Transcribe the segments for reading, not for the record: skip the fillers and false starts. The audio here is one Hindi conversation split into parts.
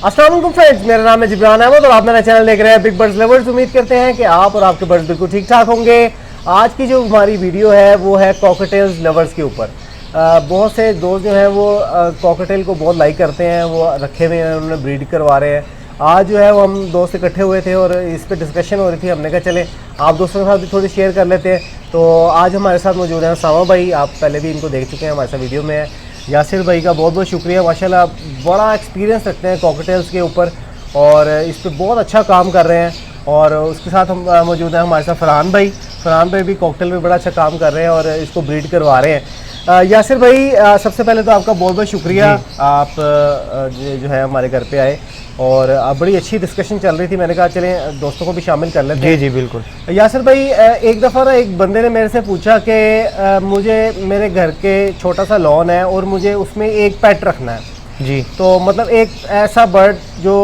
अस्सलाम वालेकुम फ्रेंड्स, मेरा नाम है जिब्रान अहमद और आप मेरा चैनल देख रहे हैं बिग बर्ड्स लवर्स। उम्मीद करते हैं कि आप और आपके बर्ड्स बिल्कुल ठीक ठाक होंगे। आज की जो हमारी वीडियो है वो है कॉकटेल्स लवर्स के ऊपर। बहुत से दोस्त जो हैं वो कॉकटेल को बहुत लाइक करते हैं, वो रखे हुए हैं, उन्होंने ब्रीड करवा रहे हैं। आज जो है वो हम दोस्त इकट्ठे हुए थे और इस पर डिस्कशन हो रही थी। हमने कहा चले आप दोस्तों के साथ भी थोड़ी शेयर कर लेते हैं। तो आज हमारे साथ मौजूद हैं सामा भाई, आप पहले भी इनको देख चुके हैं, हमारे साथ वीडियो में है। यासिर भाई का बहुत बहुत शुक्रिया, माशाल्लाह बड़ा एक्सपीरियंस रखते हैं कॉकटेल्स के ऊपर और इस पर बहुत अच्छा काम कर रहे हैं। और उसके साथ हम मौजूद हैं हमारे साथ फरहान भाई भी कॉकटेल में बड़ा अच्छा काम कर रहे हैं और इसको ब्रीड करवा रहे हैं। यासिर भाई, सबसे पहले तो आपका बहुत बहुत शुक्रिया, आप जो है हमारे घर पे आए और बड़ी अच्छी डिस्कशन चल रही थी। मैंने कहा चलें दोस्तों को भी शामिल कर लेते हैं। जी बिल्कुल। यासिर भाई, एक दफ़ा ना एक बंदे ने मेरे से पूछा कि मुझे मेरे घर के छोटा सा लॉन है और मुझे उसमें एक पेट रखना है जी। तो मतलब एक ऐसा बर्ड जो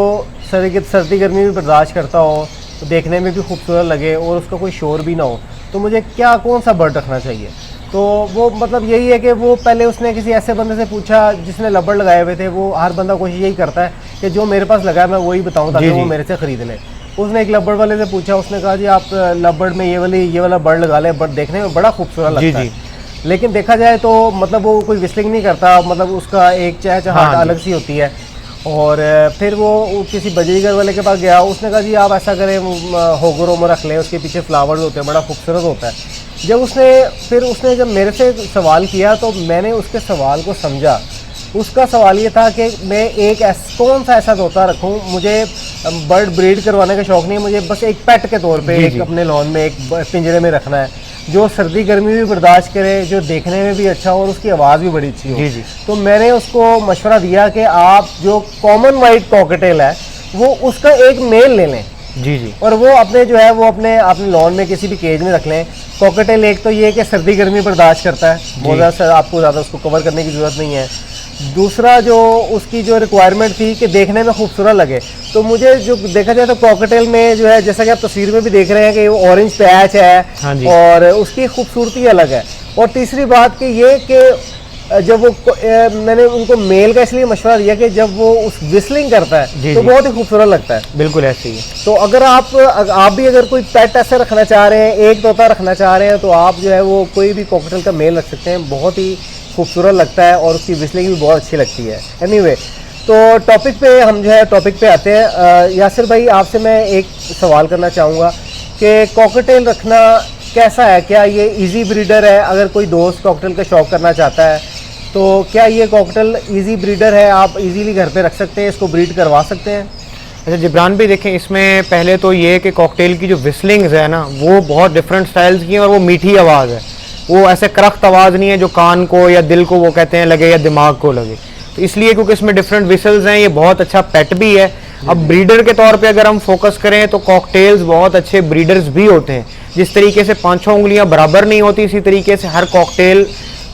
सर्दी गर्मी भी बर्दाश्त करता हो, तो देखने में भी खूबसूरत लगे और उसका कोई शोर भी ना हो, तो मुझे कौन सा बर्ड रखना चाहिए? तो वो मतलब यही है कि वो पहले उसने किसी ऐसे बंदे से पूछा जिसने लबड़ लगाए हुए थे। वो हर बंदा कोशिश यही करता है कि जो मेरे पास लगा है मैं वही बताऊं ताकि वो मेरे से ख़रीद ले। उसने एक लबड़ वाले से पूछा, उसने कहा जी आप लबड़ में ये वाला बर्ड लगा लें, बर्ड देखने में बड़ा खूबसूरत लगता है। लेकिन देखा जाए तो मतलब वो कोई विस्लिंग नहीं करता, मतलब उसका एक चहचहाहट अलग सी होती है। और फिर वो किसी बजरीगर वाले के पास गया, उसने कहा जी आप ऐसा करें होगरों में रख लें, उसके पीछे फ्लावर्स होते हैं, बड़ा खूबसूरत होता है। जब मेरे से सवाल किया तो मैंने उसके सवाल को समझा। उसका सवाल ये था कि मैं कौन सा ऐसा तोता रखूं, मुझे बर्ड ब्रीड करवाने का शौक़ नहीं है, मुझे बस एक पेट के तौर पे एक अपने लॉन में एक पिंजरे में रखना है जो सर्दी गर्मी भी बर्दाश्त करे, जो देखने में भी अच्छा हो और उसकी आवाज़ भी बड़ी अच्छी हो। तो मैंने उसको मशवरा दिया कि आप जो कॉमन वाइट कॉकटेल है वो उसका एक मेल ले लें और वो अपने जो है वो अपने लॉन में किसी भी केज में रख लें। कॉकटेल एक तो ये कि सर्दी गर्मी बर्दाश्त करता है, बहुत ज़्यादा आपको ज़्यादा उसको कवर करने की ज़रूरत नहीं है। दूसरा जो उसकी जो रिक्वायरमेंट थी कि देखने में खूबसूरत लगे, तो मुझे जो देखा जाए तो कॉकटेल में जो है जैसा कि आप तस्वीर में भी देख रहे हैं कि वो ऑरेंज पैच है और उसकी खूबसूरती अलग है। और तीसरी बात कि ये कि जब वो मैंने उनको मेल का इसलिए मशवरा दिया कि जब वो उस विस्लिंग करता है तो बहुत ही खूबसूरत लगता है। बिल्कुल ऐसे ही है। तो अगर आप भी अगर कोई पेट ऐसे रखना चाह रहे हैं, एक तोता रखना चाह रहे हैं, तो आप जो है वो कोई भी कॉकटेल का मेल रख सकते हैं, बहुत ही खूबसूरत लगता है और उसकी विस्लिंग भी बहुत अच्छी लगती है। एनीवे, तो टॉपिक पे आते हैं। यासिर भाई, आपसे मैं एक सवाल करना चाहूँगा कि कॉकटेल रखना कैसा है? क्या ये इजी ब्रीडर है? अगर कोई दोस्त कॉकटेल का शौक़ करना चाहता है तो क्या ये कॉकटेल इजी ब्रीडर है? आप इजीली घर पे रख सकते हैं, इसको ब्रीड करवा सकते हैं? अच्छा जिब्रान भी देखें, इसमें पहले तो ये कि कॉकटेल की जो विस्लिंग्स है ना वो बहुत डिफरेंट स्टाइल्स की हैं और वो मीठी आवाज़ है, वो ऐसे करख्त आवाज़ नहीं है जो कान को या दिल को वो कहते हैं लगे या दिमाग को लगे। तो इसलिए क्योंकि इसमें डिफरेंट विसल्स हैं, ये बहुत अच्छा पेट भी है। अब ब्रीडर के तौर पे अगर हम फोकस करें तो कॉकटेल्स बहुत अच्छे ब्रीडर्स भी होते हैं। जिस तरीके से 5-6 उंगलियां बराबर नहीं होती, इसी तरीके से हर कॉकटेल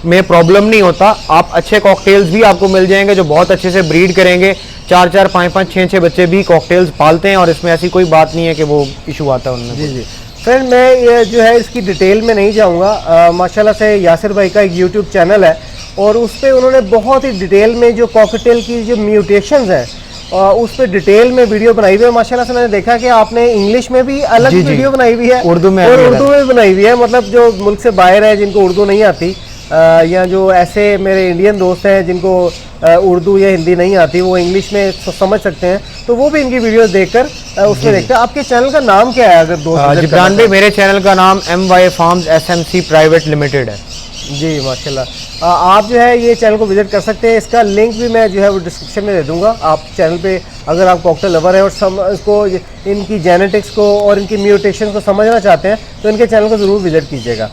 में प्रॉब्लम नहीं होता। आप अच्छे कॉकटेल्स भी आपको मिल जाएंगे जो बहुत अच्छे से ब्रीड करेंगे, 4-4, 5-5, 6-6 बच्चे भी कॉकटेल्स पालते हैं और इसमें ऐसी कोई बात नहीं है कि वो इशू आता है उनमें। जी फ्रेंड, मैं ये जो है इसकी डिटेल में नहीं जाऊंगा। माशाल्लाह से यासिर भाई का एक यूट्यूब चैनल है और उस पर उन्होंने बहुत ही डिटेल में जो कॉकटेल की जो म्यूटेशंस हैं उस पर डिटेल में वीडियो बनाई हुई है। माशाल्लाह से मैंने देखा कि आपने इंग्लिश में भी अलग वीडियो बनाई हुई है, उर्दू में भी बनाई हुई है। मतलब जो मुल्क से बाहर है, जिनको उर्दू नहीं आती, या जो ऐसे मेरे इंडियन दोस्त हैं जिनको उर्दू या हिंदी नहीं आती, वो इंग्लिश में समझ सकते हैं, तो वो भी इनकी वीडियोस देखकर उसमें देखते हैं। आपके चैनल का नाम क्या है? अगर दोस्त जिब्रान भाई, मेरे चैनल का नाम MY Farms SMC private limited है। जी माशाल्लाह, आप जो है ये चैनल को विजिट कर सकते हैं। इसका लिंक भी मैं जो है वो डिस्क्रिप्शन में दे दूंगा। आप चैनल पे अगर आप कॉकटेल लवर है और इसको इनकी जेनेटिक्स को और इनकी म्यूटेशन को समझना चाहते हैं तो इनके चैनल को ज़रूर विजिट कीजिएगा।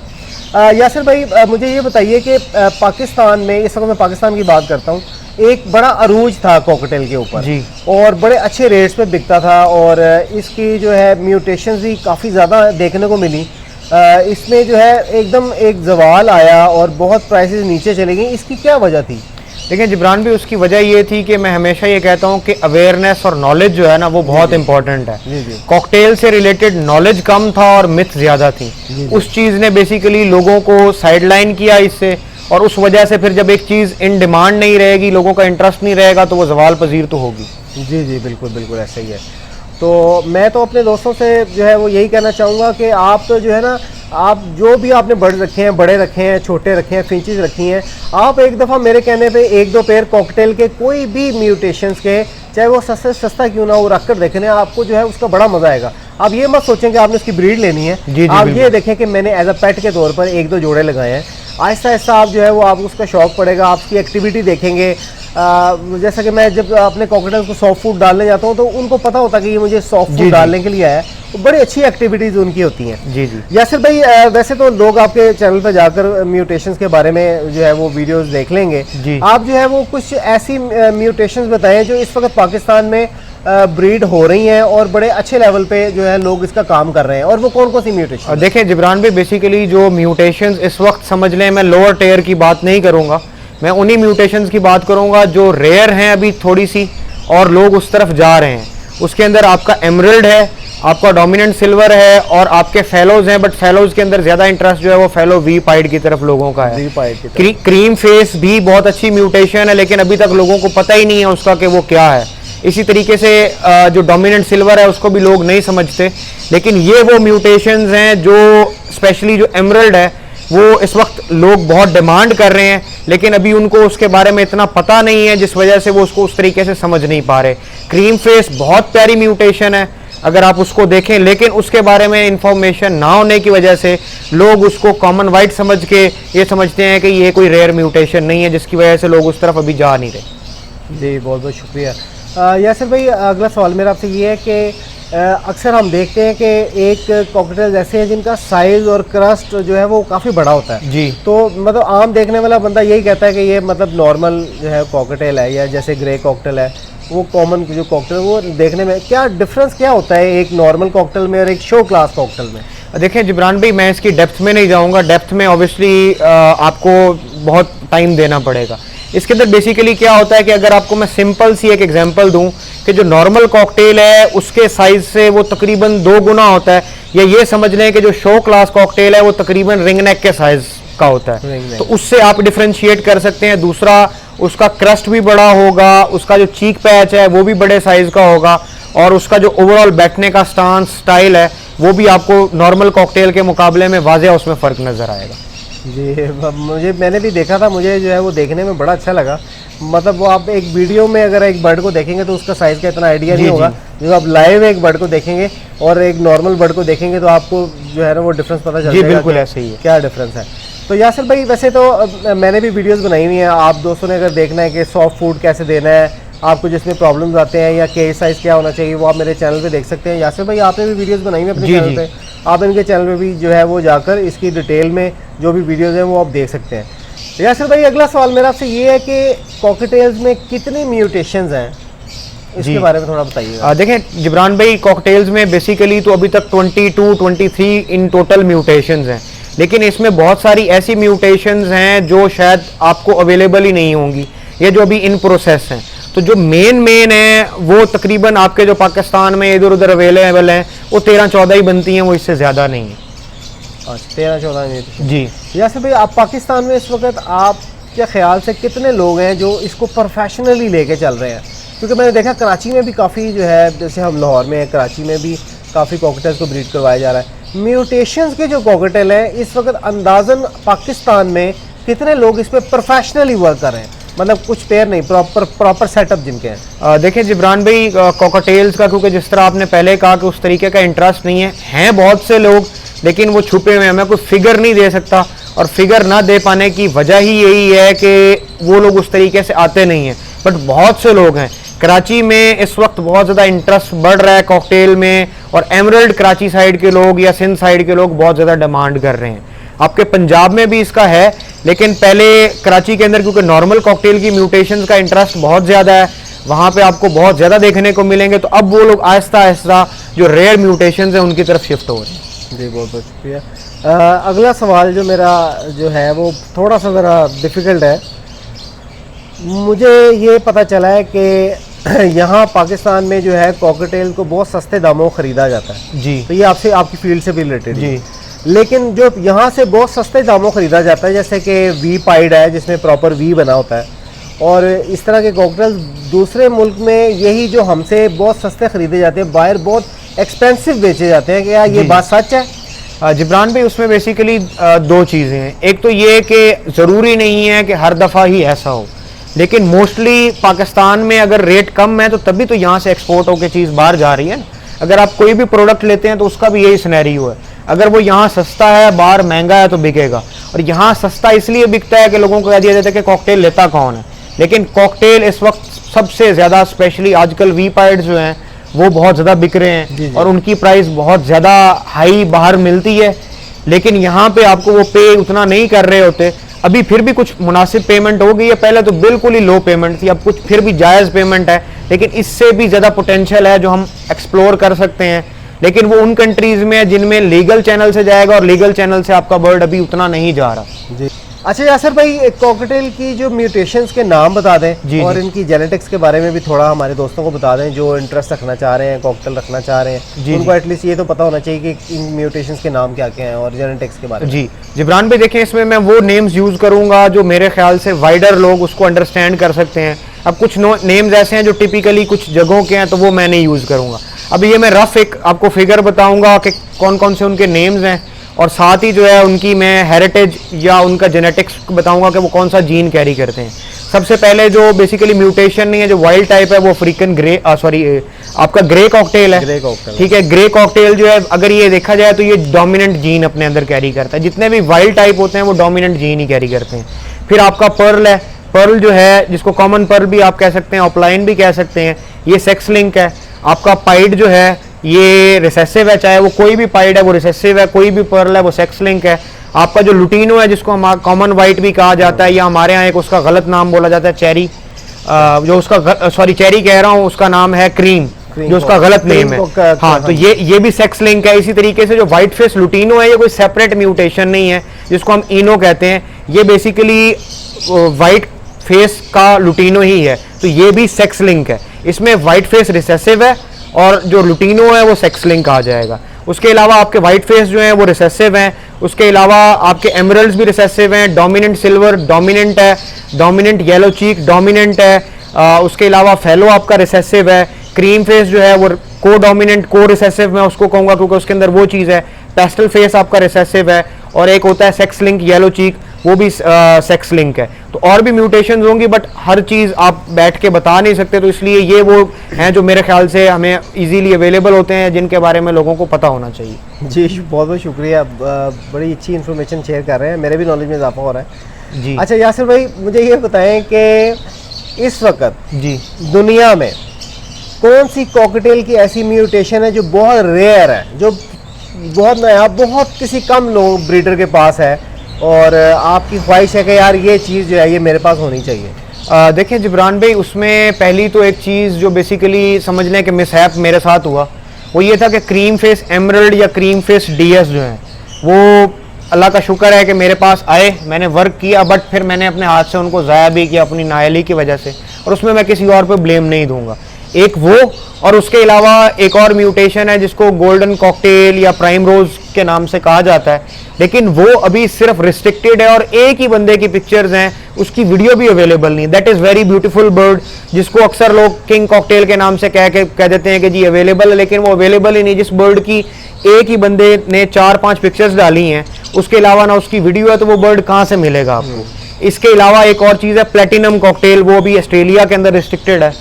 यासिर भाई, मुझे ये बताइए कि पाकिस्तान में, इस वक्त मैं पाकिस्तान की बात करता हूँ, एक बड़ा अरूज था कॉकटेल के ऊपर और बड़े अच्छे रेट्स पे बिकता था और इसकी जो है म्यूटेशंस भी काफ़ी ज़्यादा देखने को मिली। इसमें जो है एकदम एक जवाल आया और बहुत प्राइसेस नीचे चली गई। इसकी क्या वजह थी? देखिए जिब्रान भी, उसकी वजह ये थी कि मैं हमेशा ये कहता हूँ कि अवेयरनेस और नॉलेज जो है ना वो बहुत इंपॉर्टेंट है। कॉकटेल से रिलेटेड नॉलेज कम था और मिथ ज़्यादा थी। उस चीज़ ने बेसिकली लोगों को साइडलाइन किया इससे और उस वजह से फिर जब एक चीज़ इन डिमांड नहीं रहेगी, लोगों का इंटरेस्ट नहीं रहेगा, तो वो ज़वाल पजीर तो होगी। जी जी बिल्कुल बिल्कुल ऐसा ही है। तो मैं तो अपने दोस्तों से जो है वो यही कहना चाहूँगा कि आप तो जो है ना, आप जो भी आपने बर्ड रखे हैं, बड़े रखे हैं, छोटे रखे हैं, फिंचेस रखी हैं, आप एक दफ़ा मेरे कहने पे एक दो पेयर कॉकटेल के कोई भी म्यूटेशंस के, चाहे वो सस्ते सस्ता क्यों ना, वो रख कर देखने, आपको जो है उसका बड़ा मज़ा आएगा। आप ये मत सोचें कि आपने उसकी ब्रीड लेनी है। जी, आप बिल्कुल। ये देखें कि मैंने एज अ पेट के तौर पर एक दो जोड़े लगाए हैं। आहिस्ता आहिस्ता आप जो है वो आपको उसका शौक पड़ेगा, आपकी एक्टिविटी देखेंगे। जैसा कि मैं जब अपने कॉकटेल्स को सॉफ्ट फूड डालने जाता हूँ तो उनको पता होता है कि ये मुझे सॉफ्ट जी, फूड जी। डालने के लिए आया है, तो बड़ी अच्छी एक्टिविटीज़ उनकी होती हैं। जी जी। यासिर भाई, वैसे तो लोग आपके चैनल पर जाकर म्यूटेशंस के बारे में जो है वो वीडियोस देख लेंगे। जी। आप जो है वो कुछ ऐसी म्यूटेशंस बताएं जो इस वक्त पाकिस्तान में ब्रीड हो रही हैं और बड़े अच्छे लेवल पे जो है लोग इसका काम कर रहे हैं, और वो कौन कौन सी और म्यूटेशन? देखें जिब्रान भाई, बेसिकली जो म्यूटेशंस इस वक्त समझ लें, मैं लोअर टेयर की बात नहीं करूंगा, मैं उन्हीं म्यूटेशंस की बात करूंगा जो रेयर हैं अभी थोड़ी सी, और लोग उस तरफ जा रहे हैं। उसके अंदर आपका एमरल्ड है, आपका डोमिनेंट सिल्वर है, और आपके फेलोज हैं, बट फेलोज के अंदर ज़्यादा इंटरेस्ट जो है वो फेलो वी पाइड की तरफ लोगों का है। क्रीम फेस भी बहुत अच्छी म्यूटेशन है, लेकिन अभी तक लोगों को पता ही नहीं है उसका कि वो क्या है। इसी तरीके से जो डोमिनेंट सिल्वर है उसको भी लोग नहीं समझते, लेकिन ये वो म्यूटेशंस हैं जो स्पेशली जो एमरल्ड है वो इस वक्त लोग बहुत डिमांड कर रहे हैं, लेकिन अभी उनको उसके बारे में इतना पता नहीं है, जिस वजह से वो उसको उस तरीके से समझ नहीं पा रहे। क्रीम फेस बहुत प्यारी म्यूटेशन है अगर आप उसको देखें, लेकिन उसके बारे में इंफॉर्मेशन ना होने की वजह से लोग उसको कॉमन वाइट समझ के ये समझते हैं कि ये कोई रेयर म्यूटेशन नहीं है, जिसकी वजह से लोग उस तरफ अभी जा नहीं रहे। जी बहुत बहुत शुक्रिया। यासिर भाई, अगला सवाल मेरा आपसे ये है कि अक्सर हम देखते हैं कि एक कॉकटेल ऐसे हैं जिनका साइज़ और क्रस्ट जो है वो काफ़ी बड़ा होता है। जी। तो मतलब आम देखने वाला बंदा यही कहता है कि ये मतलब नॉर्मल जो है कॉकटेल है, या जैसे ग्रे कॉकटेल है, वो कॉमन जो कॉकटेल, वो देखने में क्या डिफरेंस क्या होता है एक नॉर्मल कॉकटेल में और एक शो क्लास कॉकटेल में? देखें जिब्रान भाई, मैं इसकी डेप्थ में नहीं जाऊंगा, डेप्थ में ऑब्वियसली आपको बहुत टाइम देना पड़ेगा। इसके अंदर बेसिकली क्या होता है कि अगर आपको मैं सिंपल सी एक एग्जांपल दूं कि जो नॉर्मल कॉकटेल है उसके साइज से वो तकरीबन 2 गुना होता है, या ये समझ लें कि जो शो क्लास कॉकटेल है वो तकरीबन रिंग नेक के साइज का होता है, तो उससे आप डिफ्रेंशिएट कर सकते हैं। दूसरा, उसका क्रस्ट भी बड़ा होगा, उसका जो चीक पैच है वो भी बड़े साइज का होगा, और उसका जो ओवरऑल बैठने का स्टांस स्टाइल है वो भी आपको नॉर्मल कॉकटेल के मुकाबले में वाज़ेह उसमें फ़र्क नज़र आएगा। जी, मैंने भी देखा था, मुझे जो है वो देखने में बड़ा अच्छा लगा। मतलब वो आप एक वीडियो में अगर एक बर्ड को देखेंगे तो उसका साइज़ का इतना आइडिया नहीं होगा, जो आप लाइव एक बर्ड को देखेंगे और एक नॉर्मल बर्ड को देखेंगे तो आपको जो है ना वो डिफरेंस पता चल जाएगा। जी बिल्कुल ऐसे ही है, क्या डिफरेंस है। तो यासिर भाई, वैसे तो मैंने भी वीडियोस बनाई हुई हैं, आप दोस्तों ने अगर देखना है कि सॉफ्ट फूड कैसे देना है आपको, जिसमें प्रॉब्लम्स आते हैं, या केज साइज़ क्या होना चाहिए, वो आप मेरे चैनल पे देख सकते हैं। यासिर भाई, आपने भी वीडियोस बनाई हुई अपने चैनल पे, आप इनके चैनल पे भी जो है वो जाकर इसकी डिटेल में जो भी वीडियोस हैं वो आप देख सकते हैं। यासिर भाई, अगला सवाल मेरा आपसे ये है कि कॉकटेल्स में कितनी म्यूटेशंस हैं, इसके बारे में थोड़ा बताइएगा। देखें जिब्रान भाई, कॉकटेल्स में बेसिकली तो अभी तक 22-23 इन टोटल म्यूटेशंस हैं, लेकिन इसमें बहुत सारी ऐसी म्यूटेशंस हैं जो शायद आपको अवेलेबल ही नहीं होंगी, ये जो अभी इन प्रोसेस हैं। तो जो मेन है वो तकरीबन आपके जो पाकिस्तान में इधर उधर अवेलेबल हैं वो 13-14 ही बनती हैं, वो इससे ज़्यादा नहीं है। अच्छा, 13-14 म्यूटेशन। जी। यासिर भाई, आप पाकिस्तान में इस वक्त आपके ख्याल से कितने लोग हैं जो इसको प्रोफेशनली लेके चल रहे हैं? क्योंकि मैंने देखा कराची में भी काफ़ी जो है, जैसे हम लाहौर में हैं, कराची में भी काफ़ी कॉकटेल्स को ब्रीड करवाया जा रहा है। म्यूटेशंस के जो कॉकटेल हैं इस वक्त अंदाज़न पाकिस्तान में कितने लोग इस पर प्रोफेशनली वर्क कर रहे हैं? मतलब कुछ पेयर नहीं, प्रॉपर सेटअप जिनके हैं। देखिए जिब्रान भाई, कॉकटेल्स का क्योंकि जिस तरह आपने पहले कहा कि उस तरीके का इंटरेस्ट नहीं है, हैं बहुत से लोग, लेकिन वो छुपे हुए हैं, मैं कोई फिगर नहीं दे सकता, और फिगर ना दे पाने की वजह ही यही है कि वो लोग उस तरीके से आते नहीं हैं, बट बहुत से लोग हैं। कराची में इस वक्त बहुत ज़्यादा इंटरेस्ट बढ़ रहा है कॉकटेल में, और एमरल्ड कराची साइड के लोग या सिंध साइड के लोग बहुत ज़्यादा डिमांड कर रहे हैं। आपके पंजाब में भी इसका है, लेकिन पहले कराची के अंदर क्योंकि नॉर्मल कॉकटेल की म्यूटेशंस का इंटरेस्ट बहुत ज़्यादा है, वहाँ पे आपको बहुत ज़्यादा देखने को मिलेंगे, तो अब वो लोग आहिस्ता आहिस्ता जो रेयर म्यूटेशंस हैं उनकी तरफ शिफ्ट हो रहे हैं। जी बहुत बहुत शुक्रिया। अगला सवाल जो मेरा जो है वो थोड़ा सा ज़रा डिफ़िकल्ट है। मुझे ये पता चला है कि यहाँ पाकिस्तान में जो है कॉकटेल को बहुत सस्ते दामों ख़रीदा जाता है। जी। तो ये आपसे, आपकी फील्ड से भी रिलेटेड जी। लेकिन जो यहाँ से बहुत सस्ते दामों खरीदा जाता है, जैसे कि वी पाइड है जिसमें प्रॉपर वी बना होता है, और इस तरह के कॉकटेल्स दूसरे मुल्क में यही जो हमसे बहुत सस्ते खरीदे जाते हैं, बाहर बहुत एक्सपेंसिव बेचे जाते हैं। क्या ये बात सच है? जिब्रान भाई, उसमें बेसिकली दो चीज़ें हैं। एक तो ये कि ज़रूरी नहीं है कि हर दफ़ा ही ऐसा हो, लेकिन मोस्टली पाकिस्तान में अगर रेट कम है तो तभी तो यहाँ से एक्सपोर्ट होकर चीज़ बाहर जा रही है ना। अगर आप कोई भी प्रोडक्ट लेते हैं तो उसका भी यही सिनेरियो है, अगर वो यहाँ सस्ता है बाहर महंगा है तो बिकेगा। और यहाँ सस्ता इसलिए बिकता है कि लोगों को कह दिया जाता है कि कॉकटेल लेता कौन है, लेकिन कॉकटेल इस वक्त सबसे ज़्यादा, स्पेशली आजकल वी पाइड जो हैं वो बहुत ज़्यादा बिक रहे हैं और उनकी प्राइस बहुत ज़्यादा हाई बाहर मिलती है, लेकिन यहाँ पे आपको वो पे उतना नहीं कर रहे होते। अभी फिर भी कुछ मुनासिब पेमेंट हो गई है, पहले तो बिल्कुल ही लो पेमेंट थी, अब कुछ फिर भी जायज़ पेमेंट है, लेकिन इससे भी ज़्यादा पोटेंशियल है जो हम एक्सप्लोर कर सकते हैं। लेकिन वो उन कंट्रीज़ में है जिनमें लीगल चैनल से जाएगा, और लीगल चैनल से आपका बर्ड अभी उतना नहीं जा रहा। जी। अच्छा यासिर भाई, कॉकटेल की जो म्यूटेशंस के नाम बता दें और इनकी जेनेटिक्स के बारे में भी थोड़ा हमारे दोस्तों को बता दें जो इंटरेस्ट रखना चाह रहे हैं, कॉकटेल रखना चाह रहे हैं, उनको एटलीस्ट ये तो पता होना चाहिए कि इन म्यूटेशंस के नाम क्या क्या हैं और जेनेटिक्स के बारे में। जी जिब्रान भाई, देखें इसमें मैं वो नेम्स यूज़ करूँगा जो मेरे ख्याल से वाइडर लोग उसको अंडरस्टैंड कर सकते हैं। अब कुछ नेम्स ऐसे हैं जो टिपिकली कुछ जगहों के हैं, तो वो मैं नहीं यूज़ करूँगा। अब ये मैं रफ एक आपको फिगर बताऊँगा कि कौन कौन से उनके नेम्स हैं, और साथ ही जो है उनकी मैं हेरिटेज या उनका जेनेटिक्स बताऊंगा कि वो कौन सा जीन कैरी करते हैं। सबसे पहले जो बेसिकली म्यूटेशन नहीं है, जो वाइल्ड टाइप है, वो अफ्रीकन आपका ग्रे कॉकटेल है। ठीक है, ग्रे कॉकटेल जो है अगर ये देखा जाए तो ये डोमिनेंट जीन अपने अंदर कैरी करता है। जितने भी वाइल्ड टाइप होते हैं वो डोमिनेंट जीन ही कैरी करते हैं। फिर आपका पर्ल है, पर्ल जो है जिसको कॉमन पर्ल भी आप कह सकते हैं, ऑफलाइन भी कह सकते हैं, ये सेक्स लिंक है। आपका पाइड जो है ये रिसेसिव है, चाहे वो कोई भी पाइड है वो रिसेसिव है, कोई भी पर्ल है वो सेक्स लिंक है। आपका जो लुटीनो है जिसको हम कॉमन वाइट भी कहा जाता है, या हमारे यहाँ एक उसका गलत नाम बोला जाता है चेरी, जो उसका चेरी कह रहा हूँ, उसका नाम है क्रीम, जो उसका गलत नेम है। हाँ, तो ये भी सेक्स लिंक है। इसी तरीके से जो व्हाइट फेस लुटीनो है, ये कोई सेपरेट म्यूटेशन नहीं है जिसको हम इनो कहते हैं, ये बेसिकली व्हाइट फेस का लुटीनो ही है, तो ये भी सेक्स लिंक है। इसमें व्हाइट फेस रिसेसिव है और जो लुटीनो है वो सेक्स लिंक आ जाएगा। उसके अलावा आपके व्हाइट फेस जो है वो रिसेसिव हैं। उसके अलावा आपके एमरल्ड्स भी रिसेसिव हैं। डोमिनेंट सिल्वर डोमिनेंट है, डोमिनेंट येलो चीक डोमिनेंट है। उसके अलावा फेलो आपका रिसेसिव है। क्रीम फेस जो है वो को डोमिनेंट को रिसेसिव मैं उसको कहूँगा क्योंकि उसके अंदर वो चीज़ है। पेस्टल फेस आपका रिसेसिव है, और एक होता है सेक्स लिंक येलो चीक, वो भी सेक्स लिंक है। तो और भी म्यूटेशंस होंगी, बट हर चीज़ आप बैठ के बता नहीं सकते, तो इसलिए ये वो हैं जो मेरे ख्याल से हमें इजीली अवेलेबल होते हैं, जिनके बारे में लोगों को पता होना चाहिए। जी बहुत बहुत शुक्रिया, बड़ी अच्छी इन्फॉर्मेशन शेयर कर रहे हैं, मेरे भी नॉलेज में इजाफा हो रहा है जी। अच्छा यासिर भाई, मुझे ये बताएं कि इस वक्त जी दुनिया में कौन सी कॉकटेल की ऐसी म्यूटेशन है जो बहुत रेयर है, जो बहुत नया, बहुत किसी कम लोग ब्रीडर के पास है, और आपकी ख्वाहिश है कि यार ये चीज़ जो है ये मेरे पास होनी चाहिए? देखिए जिब्रान भाई, उसमें पहली तो एक चीज़ जो बेसिकली समझ लें कि मिसहैप मेरे साथ हुआ, वो ये था कि क्रीम फेस एमरल्ड या क्रीम फेस डीएस जो है वो अल्लाह का शुक्र है कि मेरे पास आए, मैंने वर्क किया, बट फिर मैंने अपने हाथ से उनको ज़ाया भी किया अपनी नाअहली की वजह से, और उसमें मैं किसी और पे ब्लेम नहीं दूंगा। एक वो, और उसके अलावा एक और म्यूटेशन है जिसको गोल्डन कॉकटेल या प्राइम रोज के नाम से कहा जाता है, लेकिन वो अभी सिर्फ रिस्ट्रिक्टेड है और एक ही बंदे की पिक्चर्स हैं, उसकी वीडियो भी अवेलेबल नहीं। That is very beautiful bird, जिसको अक्सर लोग किंग कॉकटेल के नाम से कह देते हैं कि जी अवेलेबल है, लेकिन वो अवेलेबल ही नहीं। जिस बर्ड की एक ही बंदे ने 4-5 पिक्चर्स डाली हैं, उसके अलावा ना उसकी वीडियो है, तो वो बर्ड कहाँ से मिलेगा आपको। इसके अलावा एक और चीज़ है प्लेटिनम कॉकटेल, वो भी ऑस्ट्रेलिया के अंदर रिस्ट्रिक्टेड है,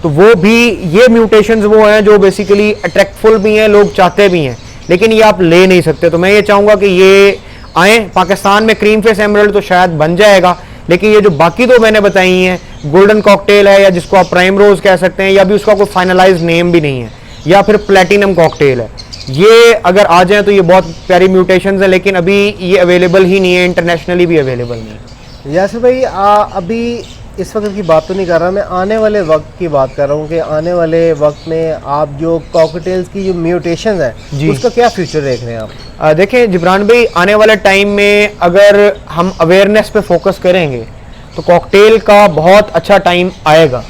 तो वो भी, ये म्यूटेशंस वो हैं जो बेसिकली अट्रैक्टफुल भी हैं, लोग चाहते भी हैं, लेकिन ये आप ले नहीं सकते। तो मैं ये चाहूँगा कि ये आए पाकिस्तान में। क्रीम फेस एमरल्ड तो शायद बन जाएगा, लेकिन ये जो बाकी दो मैंने बताई हैं, गोल्डन कॉकटेल है, या जिसको आप प्राइम रोज कह सकते हैं, या भी उसका कोई फाइनलाइज नेम भी नहीं है, या फिर प्लेटिनम कॉकटेल है, ये अगर आ जाए तो ये बहुत प्यारी म्यूटेशंस हैं, लेकिन अभी ये अवेलेबल ही नहीं है, इंटरनेशनली भी अवेलेबल नहीं है। यासिर भाई, अभी इस वक्त की बात तो नहीं कर रहा मैं, आने वाले वक्त की बात कर रहा हूँ कि आने वाले वक्त में आप जो कॉकटेल्स की जो म्यूटेशन है उसका क्या फ्यूचर देख रहे हैं आप? देखें जिब्रान भाई, आने वाले टाइम में अगर हम अवेयरनेस पे फोकस करेंगे तो कॉकटेल का बहुत अच्छा टाइम आएगा,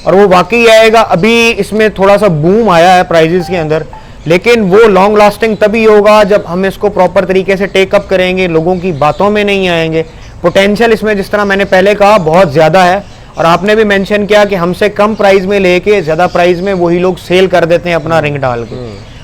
और वो वाकई आएगा। अभी इसमें थोड़ा सा बूम आया है प्राइजेस के अंदर, लेकिन वो लॉन्ग लास्टिंग तभी होगा जब हम इसको प्रॉपर तरीके से टेकअप करेंगे, लोगों की बातों में नहीं आएंगे। पोटेंशियल इसमें जिस तरह मैंने पहले कहा बहुत ज़्यादा है, और आपने भी मेंशन किया कि हमसे कम प्राइस में लेके ज़्यादा प्राइस में वही लोग सेल कर देते हैं अपना रिंग डाल के।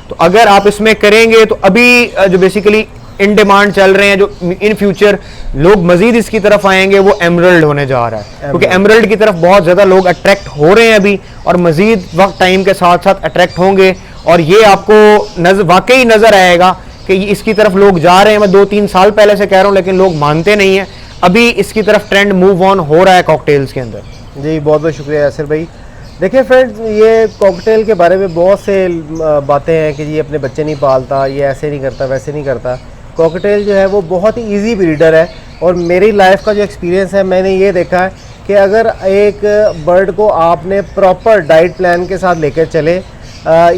तो अगर आप इसमें करेंगे तो अभी जो बेसिकली इन डिमांड चल रहे हैं, जो इन फ्यूचर लोग मजीद इसकी तरफ आएंगे, वो एमरल्ड होने जा रहा है, क्योंकि एमरल्ड की तरफ बहुत ज़्यादा लोग अट्रैक्ट हो रहे हैं अभी, और मजीद वक्त टाइम के साथ साथ अट्रैक्ट होंगे। और ये आपको वाकई नज़र आएगा कि इसकी तरफ लोग जा रहे हैं। मैं 2-3 साल पहले से कह रहा हूँ, लेकिन लोग मानते नहीं हैं। अभी इसकी तरफ ट्रेंड मूव ऑन हो रहा है कॉकटेल्स के अंदर। जी बहुत बहुत शुक्रिया यासिर भाई। देखिए फ्रेंड्स, ये कॉकटेल के बारे में बहुत से बातें हैं कि ये अपने बच्चे नहीं पालता, ये ऐसे नहीं करता, वैसे नहीं करता। कॉकटेल जो है वो बहुत ही इजी ब्रीडर है, और मेरी लाइफ का जो एक्सपीरियंस है, मैंने ये देखा है कि अगर एक बर्ड को आपने प्रॉपर डाइट प्लान के साथ लेकर चले,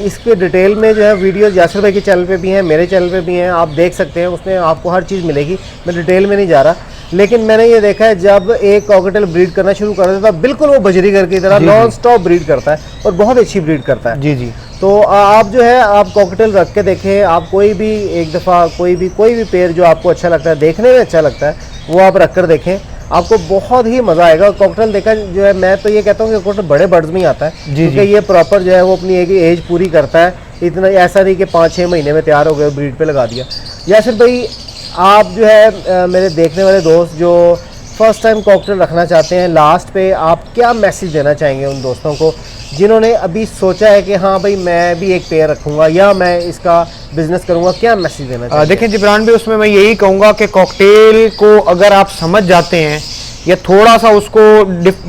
इसके डिटेल में जो है वीडियो यासिर भाई के चैनल पे भी हैं, मेरे चैनल पे भी हैं, आप देख सकते हैं, उसमें आपको हर चीज़ मिलेगी। मैं डिटेल में नहीं जा रहा, लेकिन मैंने ये देखा है जब एक कॉकटेल ब्रीड करना शुरू कर देता है, बिल्कुल वो बजरीगर की तरह नॉन स्टॉप ब्रीड करता है, और बहुत अच्छी ब्रीड करता है। जी जी। तो आप जो है आप कॉकटेल रख के देखें, आप कोई भी एक दफ़ा कोई भी पेयर जो आपको अच्छा लगता है, देखने में अच्छा लगता है, वो आप रख कर देखें, आपको बहुत ही मज़ा आएगा। कॉकटेल देखा जो है, मैं तो ये कहता हूँ कि कॉकटेल बड़े बर्ड्स में ही आता है, क्योंकि ये प्रॉपर जो है वो अपनी एक एज पूरी करता है। इतना ऐसा नहीं कि 5-6 महीने में तैयार हो गए, ब्रीड पे लगा दिया। यासिर भाई, आप जो है मेरे देखने वाले दोस्त जो फर्स्ट टाइम कॉकटेल रखना चाहते हैं, लास्ट पे आप क्या मैसेज देना चाहेंगे उन दोस्तों को जिन्होंने अभी सोचा है कि हाँ भाई मैं भी एक पेयर रखूँगा या मैं इसका बिजनेस करूँगा? क्या मैसेज देना चाहिए? देखिए जिब्रान भी, उसमें मैं यही कहूँगा कि कॉकटेल को अगर आप समझ जाते हैं या थोड़ा सा उसको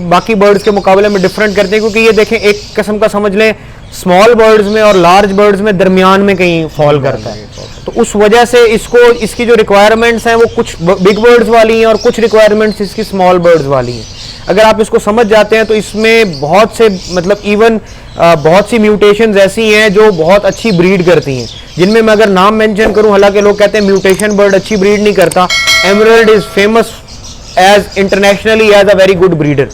बाकी बर्ड्स के मुकाबले में डिफरेंट करते हैं, क्योंकि ये देखें एक किस्म का समझ लें स्मॉल बर्ड्स में और लार्ज बर्ड्स में दरमियान में कहीं फॉल करता है, तो उस वजह से इसकी जो रिक्वायरमेंट्स हैं वो कुछ बिग बर्ड्स वाली हैं और कुछ रिक्वायरमेंट्स इसकी स्मॉल बर्ड्स वाली हैं। अगर आप इसको समझ जाते हैं तो इसमें बहुत से मतलब इवन बहुत सी म्यूटेशंस ऐसी हैं जो बहुत अच्छी ब्रीड करती हैं, जिनमें मैं अगर नाम मेंशन करूं, हालांकि लोग कहते हैं म्यूटेशन बर्ड अच्छी ब्रीड नहीं करता, Emerald is famous as internationally as a very good breeder.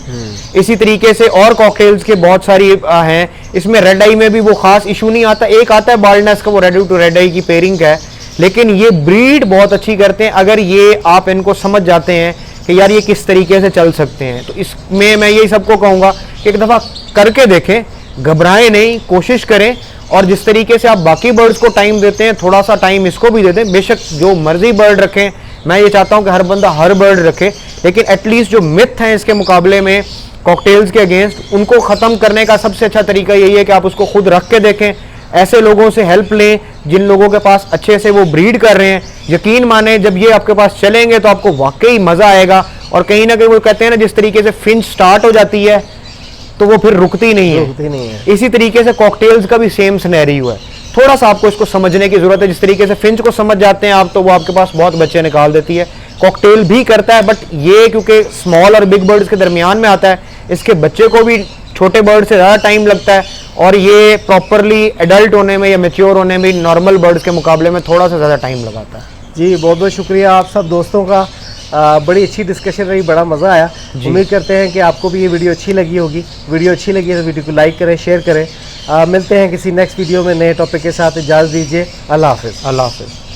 इसी तरीके से और कॉकटेल्स के बहुत सारी हैं, इसमें रेड आई में भी वो खास इशू नहीं आता। एक आता है बाल्डनेस का, वो रेड टू रेड आई की पेयरिंग का है, लेकिन ये ब्रीड बहुत अच्छी करते हैं अगर ये आप इनको समझ जाते हैं कि यार ये किस तरीके से चल सकते हैं। तो इसमें मैं यही सबको कहूँगा कि एक दफ़ा करके देखें, घबराएं नहीं, कोशिश करें, और जिस तरीके से आप बाकी बर्ड्स को टाइम देते हैं थोड़ा सा टाइम इसको भी दे दें। बेशक जो मर्जी बर्ड रखें, मैं ये चाहता हूँ कि हर बंदा हर बर्ड रखे, लेकिन एटलीस्ट जो मिथ हैं इसके मुकाबले में कॉकटेल्स के अगेंस्ट, उनको ख़त्म करने का सबसे अच्छा तरीका यही है कि आप उसको खुद रख के देखें, ऐसे लोगों से हेल्प लें जिन लोगों के पास अच्छे से वो ब्रीड कर रहे हैं। यकीन माने जब ये आपके पास चलेंगे तो आपको वाकई मज़ा आएगा, और कहीं ना कहीं वो कहते हैं ना, जिस तरीके से फिंच स्टार्ट हो जाती है तो वो फिर रुकती नहीं है, इसी तरीके से कॉकटेल्स का भी सेम सिनेरियो है। थोड़ा सा आपको इसको समझने की जरूरत है। जिस तरीके से फिंच को समझ जाते हैं आप, तो वो आपके पास बहुत बच्चे निकाल देती है। कॉकटेल भी करता है, बट ये क्योंकि स्मॉल और बिग बर्ड्स के दरमियान में आता है, इसके बच्चे को भी छोटे बर्ड से ज़्यादा टाइम लगता है, और ये प्रॉपरली एडल्ट होने में या मेच्योर होने में नॉर्मल बर्ड्स के मुकाबले में थोड़ा सा ज़्यादा टाइम लगाता है। जी बहुत बहुत शुक्रिया आप सब दोस्तों का, बड़ी अच्छी डिस्कशन रही, बड़ा मज़ा आया। उम्मीद करते हैं कि आपको भी ये वीडियो अच्छी लगी होगी। वीडियो अच्छी लगी है तो वीडियो को लाइक करें, शेयर करें। मिलते हैं किसी नेक्स्ट वीडियो में नए टॉपिक के साथ। इजाज़त दीजिए। अल्लाह हाफ़िज़। अल्लाह हाफ़िज़।